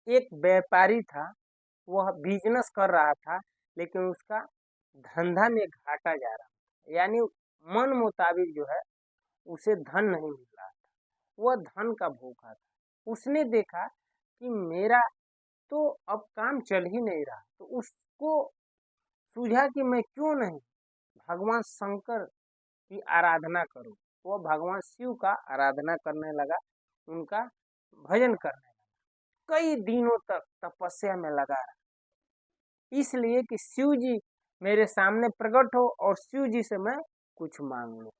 एक व्यापारी था, वह बिजनेस कर रहा था, लेकिन उसका धंधा में घाटा जा रहा था, यानी मन मुताबिक जो है उसे धन नहीं मिल रहा था, वह धन का भूखा था। उसने देखा कि मेरा तो अब काम चल ही नहीं रहा, तो उसको सूझा कि मैं क्यों नहीं भगवान शंकर की आराधना करूं। वो भगवान शिव का आराधना करने लगा, उनका भजन करने लगा, कई दिनों तक तपस्या में लगा रहा, इसलिए कि शिव जी मेरे सामने प्रकट हो और शिव जी से मैं कुछ मांग लूं।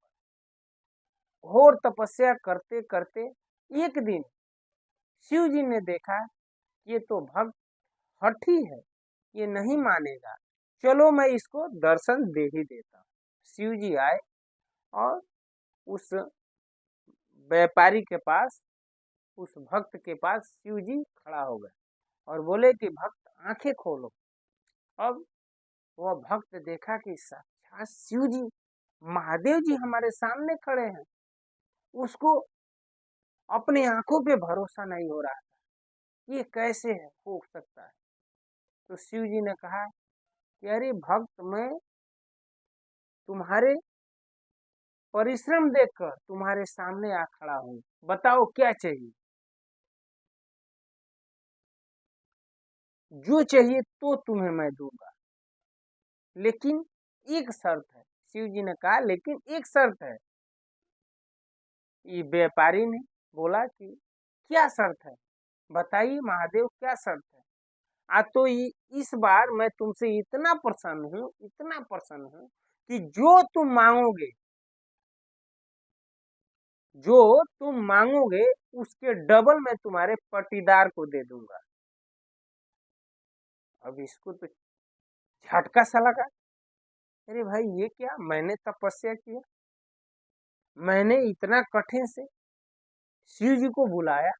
घोर तपस्या करते करते एक दिन शिव जी ने देखा ये तो भक्त हठी है, ये नहीं मानेगा, चलो मैं इसको दर्शन दे ही देता हूँ। शिव जी आए और उस व्यापारी के पास, उस भक्त के पास शिव जी खड़ा हो गए और बोले कि भक्त आंखें खोलो। अब वह भक्त देखा कि साक्षात शिव जी, महादेव जी हमारे सामने खड़े हैं। उसको अपनी आंखों पे भरोसा नहीं हो रहा था, ये कैसे है, हो सकता है। तो शिव जी ने कहा कि अरे भक्त, मैं तुम्हारे परिश्रम देखकर तुम्हारे सामने आ खड़ा हूँ, बताओ क्या चाहिए। जो चाहिए तो तुम्हें मैं दूंगा, लेकिन एक शर्त है। शिव जी ने कहा लेकिन एक शर्त है। ये व्यापारी ने बोला कि क्या शर्त है, बताइए महादेव क्या शर्त है। तो इस बार मैं तुमसे इतना प्रसन्न हूँ, इतना प्रसन्न हूँ कि जो तुम मांगोगे उसके डबल मैं तुम्हारे पटीदार को दे दूंगा। अब इसको तो झटका सा लगा, अरे भाई ये क्या, मैंने तपस्या किया, मैंने इतना कठिन से शिव जी को बुलाया,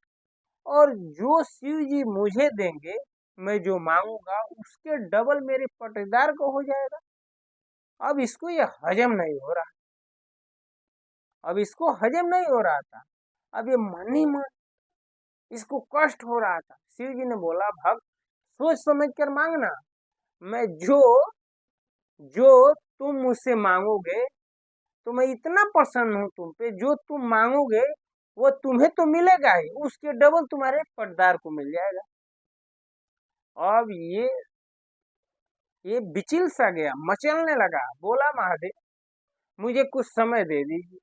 और जो शिव जी मुझे देंगे, मैं जो मांगूंगा उसके डबल मेरे पटीदार को हो जाएगा। अब इसको ये हजम नहीं हो रहा, अब इसको हजम नहीं हो रहा था, अब ये मन ही मन इसको कष्ट हो रहा था। शिव जी ने बोला भक्त, सोच समझ कर मांगना, मैं जो जो तुम मुझसे मांगोगे, तो मैं इतना प्रसन्न हूं तुम पे, जो तुम मांगोगे वो तुम्हें तो मिलेगा ही, उसके डबल तुम्हारे पटदार को मिल जाएगा। अब ये बिचिल सा गया, मचलने लगा, बोला महादेव मुझे कुछ समय दे दीजिए।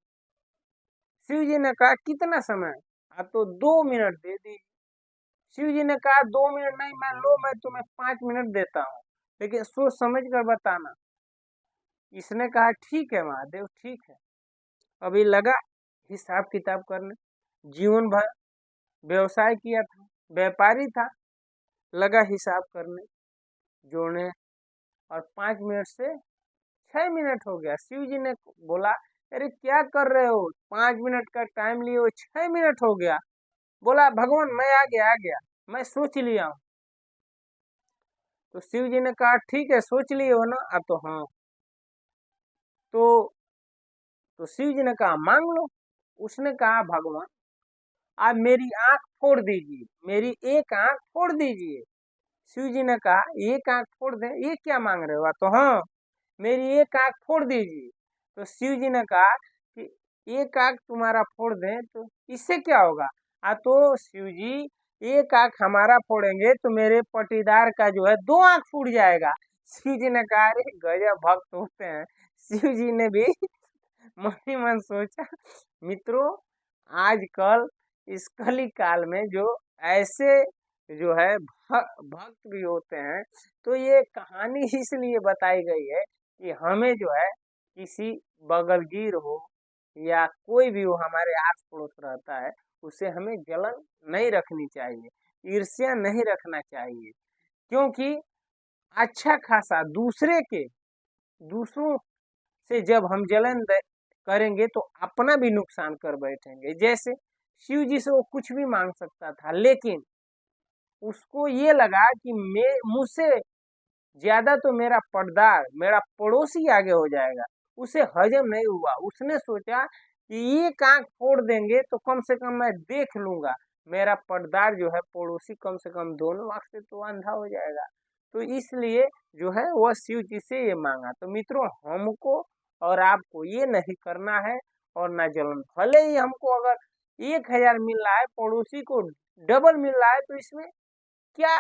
शिव जी ने कहा कितना समय, तो 2 मिनट दे दीजिए। शिव जी ने कहा 2 मिनट नहीं, मैं तुम्हें 5 मिनट देता हूँ, लेकिन सोच समझ कर बताना। इसने कहा ठीक है महादेव, ठीक है। अभी लगा हिसाब किताब करने, जीवन भर व्यवसाय किया था, व्यापारी था, लगा हिसाब करने, जोड़ने, और 5 मिनट से 6 मिनट हो गया। शिव जी ने बोला अरे क्या कर रहे हो, 5 मिनट का टाइम लिए हो, 6 मिनट हो गया। बोला भगवान मैं आ गया, मैं सोच लिया हूँ। तो शिव जी ने कहा ठीक है, सोच लिए हो ना, अब तो हाँ। तो शिव जी ने कहा मांग लो। उसने कहा भगवान आप मेरी आंख फोड़ दीजिए, मेरी एक आंख फोड़ दीजिए। शिव जी ने कहा एक आंख फोड़ दे, ये क्या मांग रहे हो। तो हाँ, मेरी एक आंख फोड़ दीजिए। तो शिव जी ने कहा कि एक आंख तुम्हारा फोड़ दें तो इससे क्या होगा। तो शिव जी एक आंख हमारा फोड़ेंगे तो मेरे पटीदार का जो है 2 आंख फूट जाएगा। शिव जी ने कहा अरे गजब भक्त होते हैं। शिव जी ने भी मन ही मन सोचा, मित्रों आजकल इस कली काल में जो ऐसे जो है भक्त भी होते हैं, तो ये कहानी इसलिए बताई गई है कि हमें जो है किसी बगलगीर हो या कोई भी हो हमारे आस पड़ोस रहता है, उसे हमें जलन नहीं रखनी चाहिए, ईर्ष्या नहीं रखना चाहिए। क्योंकि अच्छा खासा दूसरों से जब हम करेंगे तो अपना भी नुकसान कर बैठेंगे। जैसे शिव जी से वो कुछ भी मांग सकता था, लेकिन उसको ये लगा कि मैं मुझसे ज्यादा तो मेरा पर्दार, मेरा पड़ोसी आगे हो जाएगा, उसे हजम नहीं हुआ। उसने सोचा कि एक आंख फोड़ देंगे तो कम से कम मैं देख लूंगा, मेरा पर्दार जो है पड़ोसी कम से कम दोनों आँख से तो अंधा हो जाएगा। तो इसलिए जो है वह शिव जी से ये मांगा। तो मित्रों हमको और आपको ये नहीं करना है और ना जलन। भले ही हमको अगर 1000 मिल रहा है, पड़ोसी को डबल मिल रहा है, तो इसमें क्या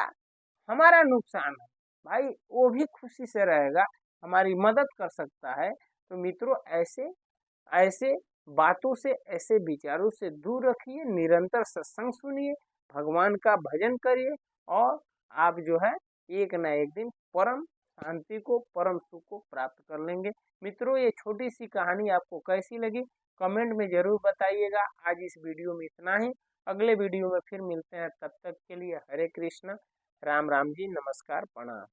हमारा नुकसान है भाई? वो भी खुशी से रहेगा, हमारी मदद कर सकता है। तो मित्रों ऐसे ऐसे बातों से, ऐसे विचारों से दूर रखिए, निरंतर सत्संग सुनिए, भगवान का भजन करिए और आप जो है एक ना एक दिन परम शांति को, परम सुख को प्राप्त कर लेंगे। मित्रों ये छोटी सी कहानी आपको कैसी लगी कमेंट में जरूर बताइएगा। आज इस वीडियो में इतना ही, अगले वीडियो में फिर मिलते हैं। तब तक के लिए हरे कृष्णा, राम राम जी, नमस्कार, प्रणाम।